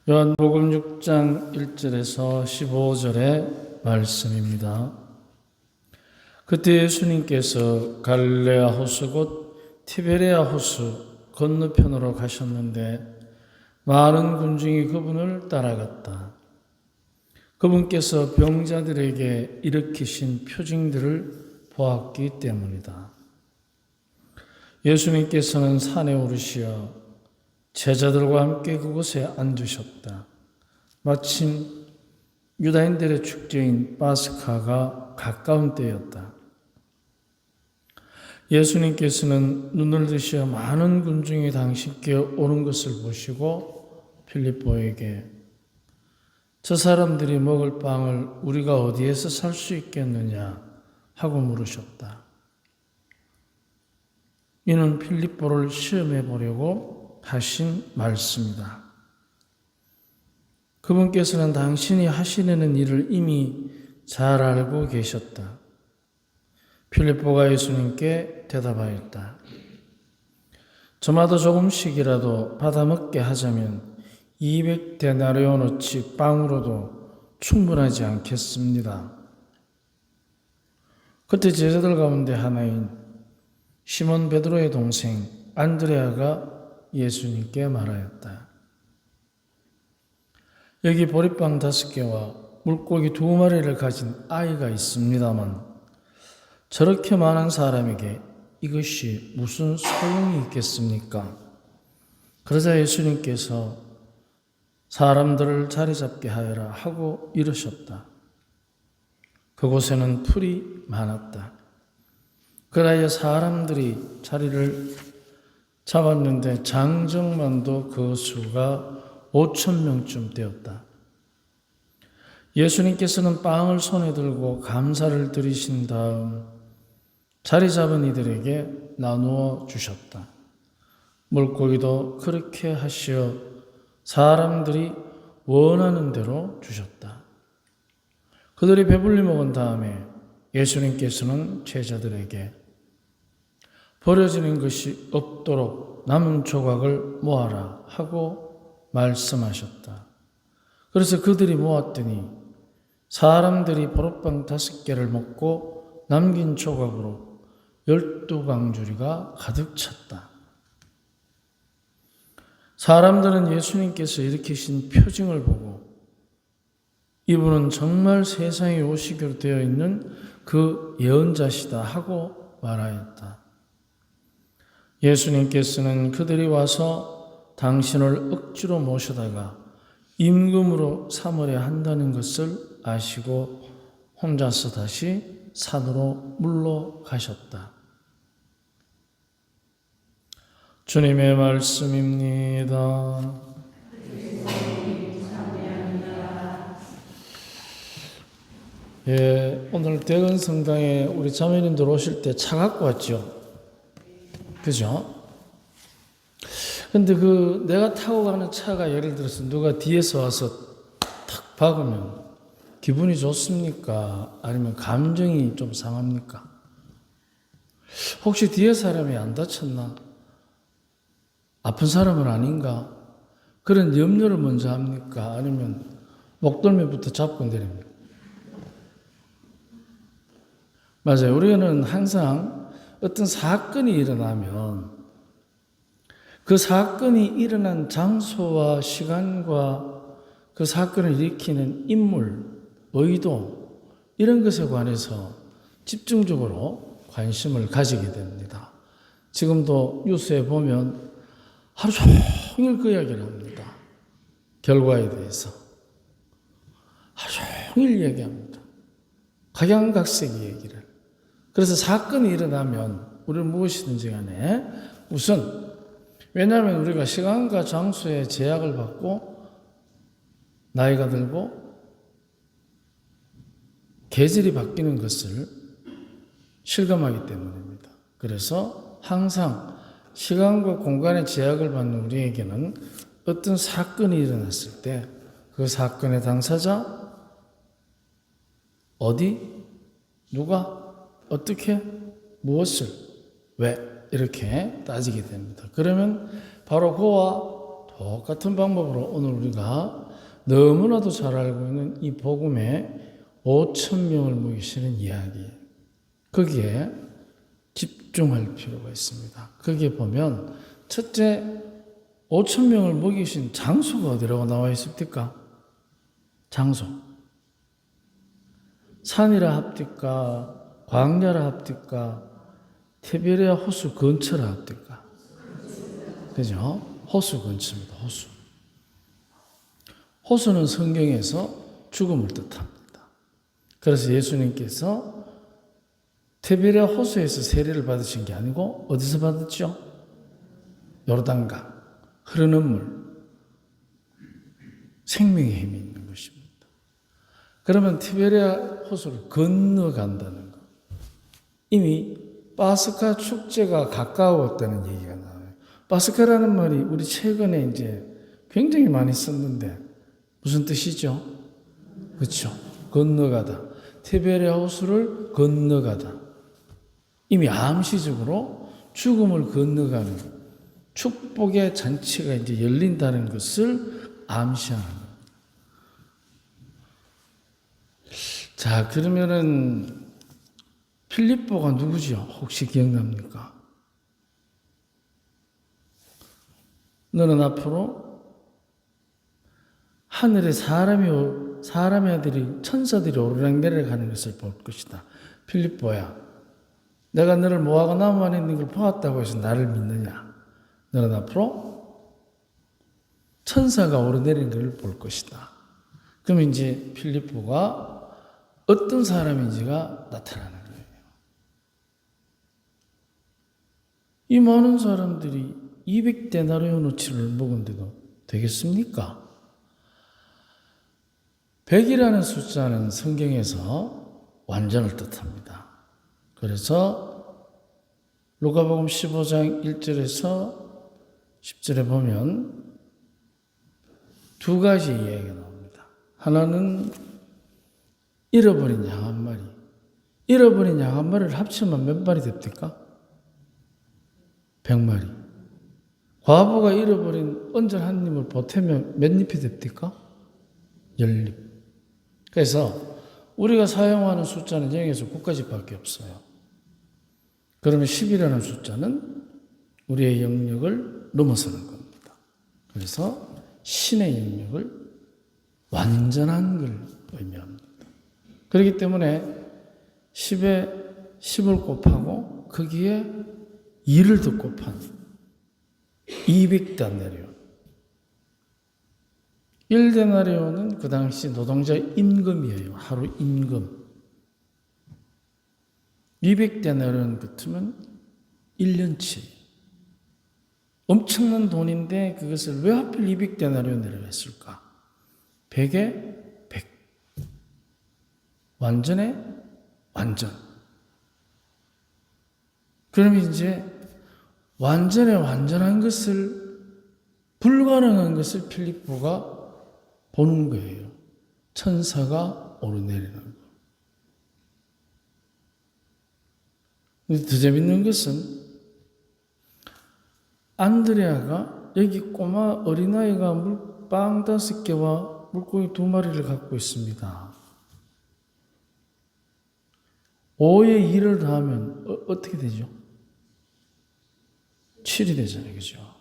요한복음 6장 1절에서 15절의 말씀입니다. 그때 예수님께서 갈릴레아 호수 곧 티베리아 호수 건너편으로 가셨는데 많은 군중이 그분을 따라갔다. 그분께서 병자들에게 일으키신 표징들을 보았기 때문이다. 예수님께서는 산에 오르시어 제자들과 함께 그곳에 앉으셨다. 마침 유다인들의 축제인 파스카가 가까운 때였다. 예수님께서는 눈을 드시어 많은 군중이 당신께 오는 것을 보시고 빌립보에게 저 사람들이 먹을 빵을 우리가 어디에서 살 수 있겠느냐 하고 물으셨다. 이는 빌립보를 시험해 보려고 하신 말씀이다. 그분께서는 당신이 하시려는 일을 이미 잘 알고 계셨다. 빌립보가 예수님께 대답하였다. 저마다 조금씩이라도 받아먹게 하자면 200데나리온어치 빵으로도 충분하지 않겠습니다. 그때 제자들 가운데 하나인 시몬 베드로의 동생 안드레아가 예수님께 말하였다. 여기 보리빵 5개와 물고기 2마리를 가진 아이가 있습니다만 저렇게 많은 사람에게 이것이 무슨 소용이 있겠습니까? 그러자 예수님께서 사람들을 자리 잡게 하여라 하고 이르셨다. 그곳에는 풀이 많았다. 그라야 사람들이 자리를 잡았는데 장정만도 그 수가 5,000명쯤 되었다. 예수님께서는 빵을 손에 들고 감사를 드리신 다음 자리 잡은 이들에게 나누어 주셨다. 물고기도 그렇게 하시어 사람들이 원하는 대로 주셨다. 그들이 배불리 먹은 다음에 예수님께서는 제자들에게 버려지는 것이 없도록 남은 조각을 모아라 하고 말씀하셨다. 그래서 그들이 모았더니 사람들이 보리빵 5개를 먹고 남긴 조각으로 12강주리가 가득 찼다. 사람들은 예수님께서 일으키신 표징을 보고 이분은 정말 세상에 오시기로 되어 있는 그 예언자시다 하고 말하였다. 예수님께서는 그들이 와서 당신을 억지로 모셔다가 임금으로 삼으려 한다는 것을 아시고 혼자서 다시 산으로 물러가셨다. 주님의 말씀입니다. 오늘 대건 성당에 우리 자매님들 오실 때 차 갖고 왔죠? 그죠? 근데 내가 타고 가는 차가 예를 들어서 누가 뒤에서 와서 탁 박으면 기분이 좋습니까? 아니면 감정이 좀 상합니까? 혹시 뒤에 사람이 안 다쳤나? 아픈 사람은 아닌가? 그런 염려를 먼저 합니까? 아니면 목덜미부터 잡고 내립니까? 맞아요. 우리는 항상 어떤 사건이 일어나면 그 사건이 일어난 장소와 시간과 그 사건을 일으키는 인물, 의도 이런 것에 관해서 집중적으로 관심을 가지게 됩니다. 지금도 뉴스에 보면 하루 종일 그 이야기를 합니다. 결과에 대해서. 하루 종일 얘기합니다. 각양각색 얘기를. 그래서 사건이 일어나면 우리는 무엇이든지 간에 우선 왜냐하면 우리가 시간과 장소에 제약을 받고 나이가 들고 계절이 바뀌는 것을 실감하기 때문입니다. 그래서 항상 시간과 공간의 제약을 받는 우리에게는 어떤 사건이 일어났을 때 그 사건의 당사자, 어디, 누가, 어떻게, 무엇을, 왜 이렇게 따지게 됩니다. 그러면 바로 그와 똑같은 방법으로 오늘 우리가 너무나도 잘 알고 있는 이 복음에 5천 명을 먹이시는 이야기, 거기에 집중할 필요가 있습니다. 거기에 보면 첫째, 5천 명을 먹이신 장소가 어디라고 나와 있습니까? 장소. 산이라 합니까? 광야라 합니까? 티베리아 호수 근처라 합니까? 그죠? 호수 근처입니다. 호수. 호수는 성경에서 죽음을 뜻합니다. 그래서 예수님께서 티베리아 호수에서 세례를 받으신 게 아니고 어디서 받았죠? 요르단강, 흐르는 물, 생명의 힘이 있는 것입니다. 그러면 티베리아 호수를 건너간다는 것. 이미 파스카 축제가 가까웠다는 얘기가 나와요. 파스카라는 말이 우리 최근에 이제 굉장히 많이 썼는데 무슨 뜻이죠? 그렇죠. 건너가다. 티베리아 호수를 건너가다. 이미 암시적으로 죽음을 건너가는 축복의 잔치가 이제 열린다는 것을 암시하는 거예요. 자, 그러면은 필립보가 누구죠? 혹시 기억납니까? 너는 앞으로 하늘에 사람의 아들이, 천사들이 오르락내리락 하는 것을 볼 것이다. 필립보야, 내가 너를 모아가 나무 안에 있는 걸 보았다고 해서 나를 믿느냐? 너는 앞으로 천사가 오르내리는 걸 볼 것이다. 그럼 이제 필립보가 어떤 사람인지가 나타나는 거예요. 이 많은 사람들이 200데나리오너치를 먹은데도 되겠습니까? 100이라는 숫자는 성경에서 완전을 뜻합니다. 그래서 루가복음 15장 1절에서 10절에 보면 두 가지 이야기가 나옵니다. 하나는 잃어버린 양 한 마리. 잃어버린 양 한 마리를 합치면 몇 마리 됩니까? 100마리. 과부가 잃어버린 언절 한 입을 보태면 몇 잎이 됩니까? 10잎. 그래서 우리가 사용하는 숫자는 0에서 9까지밖에 없어요. 그러면 10이라는 숫자는 우리의 영역을 넘어서는 겁니다. 그래서 신의 영역을 완전한 걸 의미합니다. 그렇기 때문에 10에 10을 곱하고 거기에 2를 더 곱한 200데나리온. 1데나리온은 그 당시 노동자 임금이에요. 하루 임금. 200데나리온 같으면 1년치. 엄청난 돈인데 그것을 왜 하필 200데나리온이라고 했을까? 100에 100. 완전에 완전. 그럼 이제 완전에 완전한 것을, 불가능한 것을 필립보가 보는 거예요. 천사가 오르내리는 거. 더 재밌는 것은 안드레아가 여기 꼬마 어린아이가 물빵 5개와 물고기 2마리를 갖고 있습니다. 5에 2를 더하면 어떻게 되죠? 7이 되잖아요. 그죠?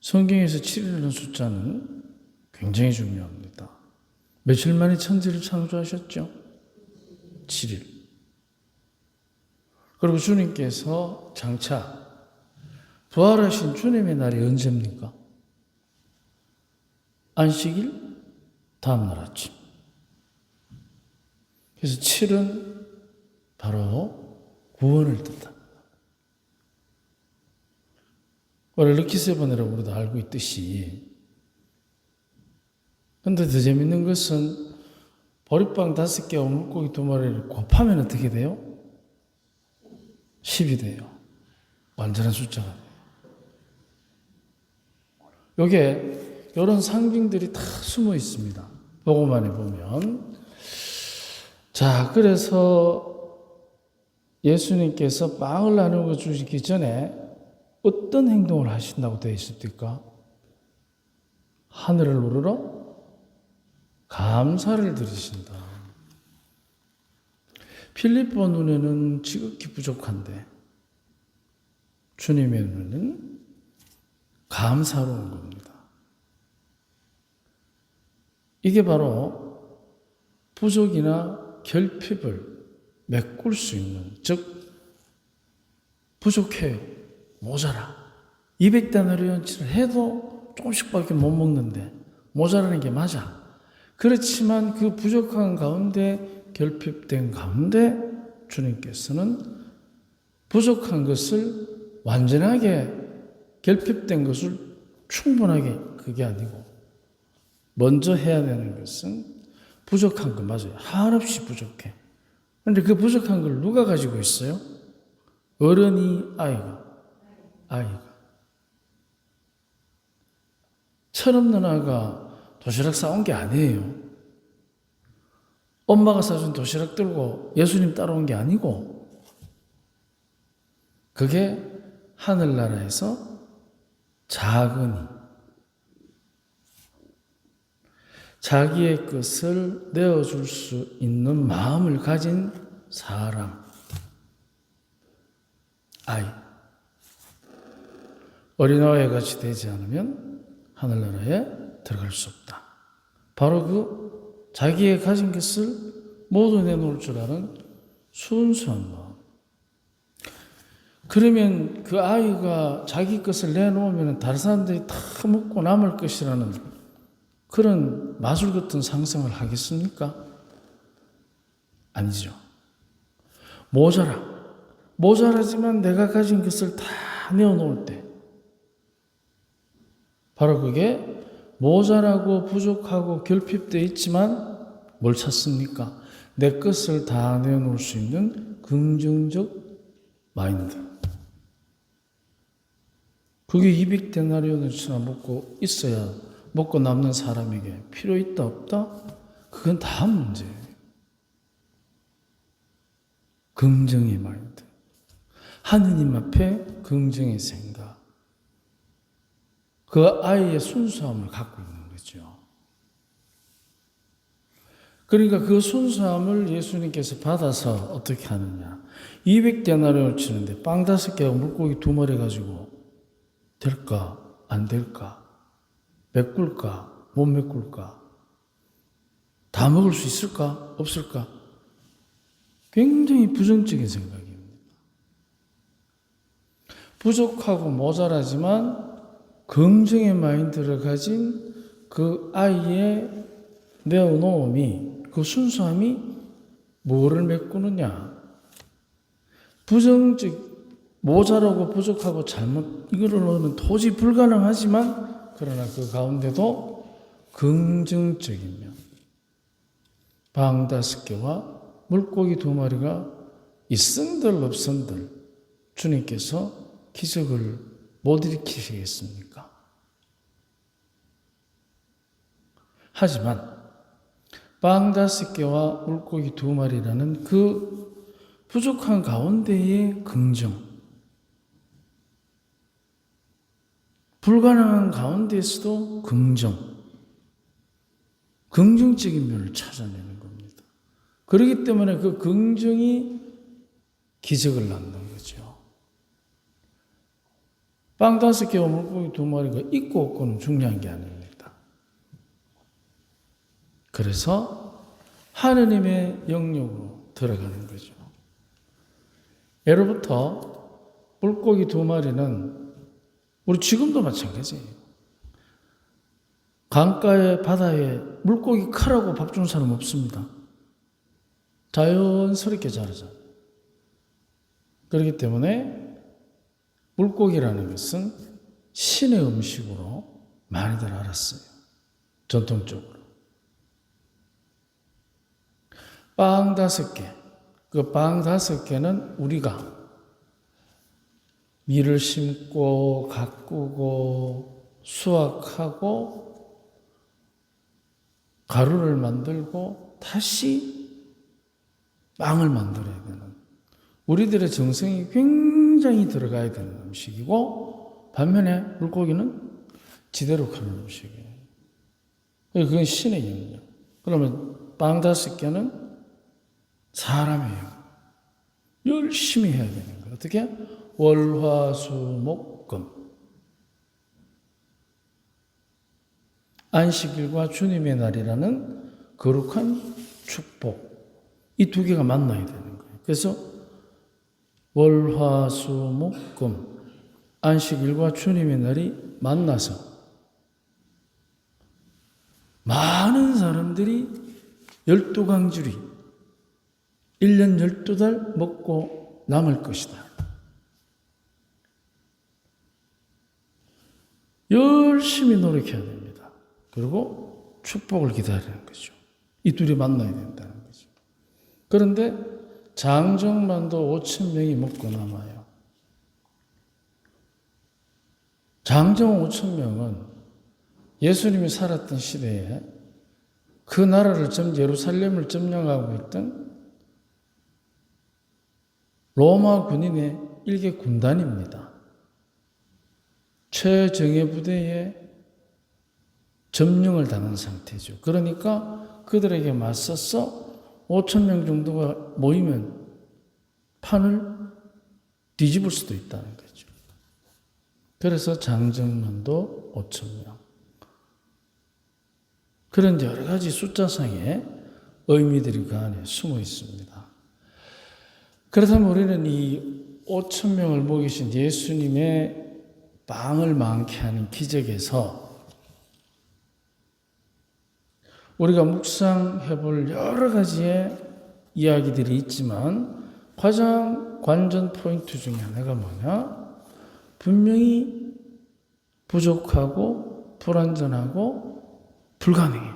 성경에서 7이라는 숫자는 굉장히 중요합니다. 며칠 만에 천지를 창조하셨죠? 7일. 그리고 주님께서 장차 부활하신 주님의 날이 언제입니까? 안식일 다음날 아침. 그래서 7은 바로 구원을 뜻합니다. 원래 럭키세븐이라고 우리도 알고 있듯이. 그런데 더 재밌는 것은 보리빵 5개와 물고기 2마리를 곱하면 어떻게 돼요? 10이 돼요. 완전한 숫자가 돼요. 요게 이런 상징들이 다 숨어 있습니다. 요것만에 보면. 자, 그래서 예수님께서 빵을 나누어 주시기 전에 어떤 행동을 하신다고 되어 있습니까? 하늘을 우러러 감사를 드리신다. 필립보 눈에는 지극히 부족한데 주님의 눈에는 감사로운 겁니다. 이게 바로 부족이나 결핍을 메꿀 수 있는, 즉 부족해요. 모자라. 200데나리온치를 해도 조금씩밖에 못 먹는데 모자라는 게 맞아. 그렇지만 그 부족한 가운데, 결핍된 가운데 주님께서는 부족한 것을 완전하게, 결핍된 것을 충분하게, 그게 아니고 먼저 해야 되는 것은 부족한 거 맞아요. 한없이 부족해. 그런데 그 부족한 걸 누가 가지고 있어요? 어른이, 아이가. 철없는 아가 도시락 싸온 게 아니에요. 엄마가 사준 도시락 들고 예수님 따라온 게 아니고, 그게 하늘나라에서 작은이, 자기의 것을 내어줄 수 있는 마음을 가진 사람, 아이. 어린아이와 같이 되지 않으면 하늘나라에 들어갈 수 없다. 바로 그 자기의 가진 것을 모두 내놓을 줄 아는 순수한 마음. 그러면 그 아이가 자기 것을 내놓으면 다른 사람들이 다 먹고 남을 것이라는 그런 마술 같은 상상을 하겠습니까? 아니죠. 모자라지만 내가 가진 것을 다 내어놓을 때, 바로 그게 모자라고 부족하고 결핍되어 있지만 뭘 찾습니까? 내 것을 다 내어놓을 수 있는 긍정적 마인드. 그게 200데나리온어치나 먹고 남는 사람에게 필요 있다 없다? 그건 다음 문제예요. 긍정의 마인드. 하느님 앞에 긍정의 생각. 그 아이의 순수함을 갖고 있는 거죠. 그러니까 그 순수함을 예수님께서 받아서 어떻게 하느냐. 200데나리온을 치는데 빵 5개와 물고기 2마리 가지고 될까? 안 될까? 메꿀까? 못 메꿀까? 다 먹을 수 있을까? 없을까? 굉장히 부정적인 생각입니다. 부족하고 모자라지만 긍정의 마인드를 가진 그 아이의 내어놓음이, 그 순수함이 뭐를 메꾸느냐? 모자라고 부족하고 잘못, 이거를 넣으면 도저히 불가능하지만, 그러나 그 가운데도 긍정적인 면. 빵 5개와 물고기 2마리가 있은들 없은들 주님께서 기적을 못 일으키시겠습니까? 하지만 빵 5개와 물고기 2마리라는 그 부족한 가운데의 긍정, 불가능한 가운데에서도 긍정적인 면을 찾아내는 겁니다. 그렇기 때문에 그 긍정이 기적을 낳는 거죠. 빵 5개와 물고기 2마리가 있고 없고는 중요한 게 아닙니다. 그래서 하느님의 영역으로 들어가는 거죠. 예로부터 물고기 2마리는 우리 지금도 마찬가지예요. 강가에 바다에 물고기 크라고 밥 주는 사람 없습니다. 자연스럽게 자라잖아요. 그렇기 때문에 물고기라는 것은 신의 음식으로 많이들 알았어요. 전통적으로. 빵 5개. 그 빵 5개는 우리가 밀을 심고 가꾸고 수확하고 가루를 만들고 다시 빵을 만들어야 되는, 우리들의 정성이 굉장히 들어가야 되는 음식이고, 반면에 물고기는 지대로 가는 음식이에요. 그건 신의 영역. 그러면 빵 5개는 사람의 영역. 열심히 해야 되는 거예요. 어떻게? 월화수목금. 안식일과 주님의 날이라는 거룩한 축복. 이 2개가 만나야 되는 거예요. 그래서 월화수목금 안식일과 주님의 날이 만나서 많은 사람들이 12강줄이 1년 12달 먹고 남을 것이다. 열심히 노력해야 됩니다. 그리고 축복을 기다리는 거죠. 이 둘이 만나야 된다는 거죠. 그런데 장정만도 5,000명이 먹고 남아요. 장정 5,000명은 예수님이 살았던 시대에 그 나라를 예루살렘을 점령하고 있던 로마 군인의 일개 군단입니다. 최정예 부대에 점령을 당한 상태죠. 그러니까 그들에게 맞서서 5,000명 정도가 모이면 판을 뒤집을 수도 있다는 거죠. 그래서 장정만도 5,000명. 그런 여러 가지 숫자상의 의미들이 그 안에 숨어 있습니다. 그렇다면 우리는 이 5,000명을 먹이신 예수님의 빵을 많게 하는 기적에서 우리가 묵상해 볼 여러 가지의 이야기들이 있지만 가장 관전 포인트 중에 하나가 뭐냐? 분명히 부족하고 불완전하고 불가능해.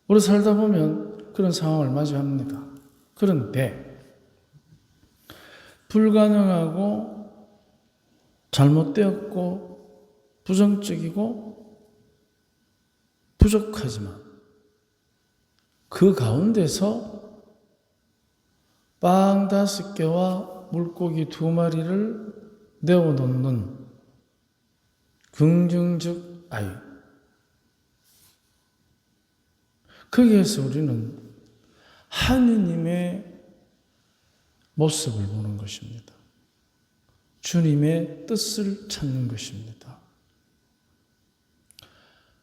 우리 살다 보면 그런 상황을 맞이합니다. 그런데 불가능하고 잘못되었고 부정적이고 부족하지만 그 가운데서 빵 5개와 물고기 2마리를 내어놓는 긍정적 아유. 거기에서 우리는 하느님의 모습을 보는 것입니다. 주님의 뜻을 찾는 것입니다.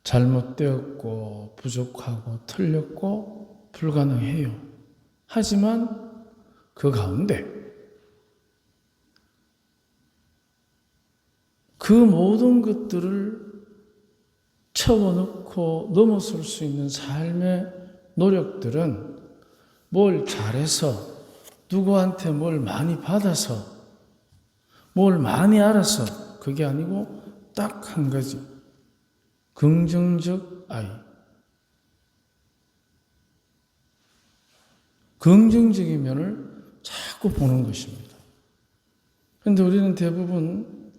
잘못되었고 부족하고 틀렸고 불가능해요. 하지만 그 가운데 그 모든 것들을 채워넣고 넘어설 수 있는 삶의 노력들은 뭘 잘해서 누구한테 뭘 많이 받아서 뭘 많이 알아서 그게 아니고 딱 한 가지 긍정적 아이. 긍정적인 면을 자꾸 보는 것입니다. 그런데 우리는 대부분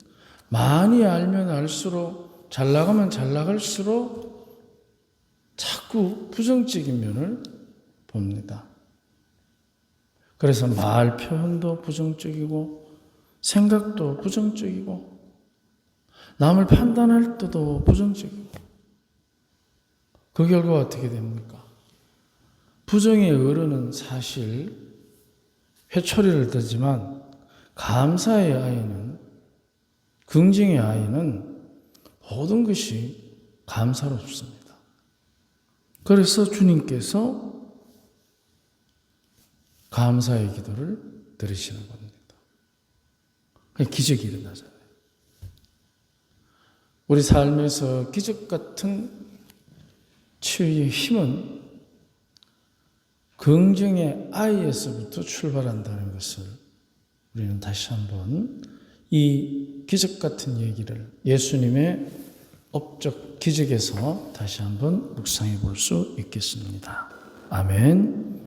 많이 알면 알수록 잘 나가면 잘 나갈수록 자꾸 부정적인 면을 봅니다. 그래서 말 표현도 부정적이고 생각도 부정적이고 남을 판단할 때도 부정적이고 그 결과가 어떻게 됩니까? 부정의 어른은 사실 회초리를 들지만 감사의 아이는 긍정의 아이는 모든 것이 감사롭습니다. 그래서 주님께서 감사의 기도를 들으시는 겁니다. 기적이 일어나잖아요. 우리 삶에서 기적 같은 치유의 힘은 긍정의 아이에서부터 출발한다는 것을 우리는 다시 한번 이 기적 같은 얘기를 예수님의 업적 기적에서 다시 한번 묵상해 볼 수 있겠습니다. 아멘.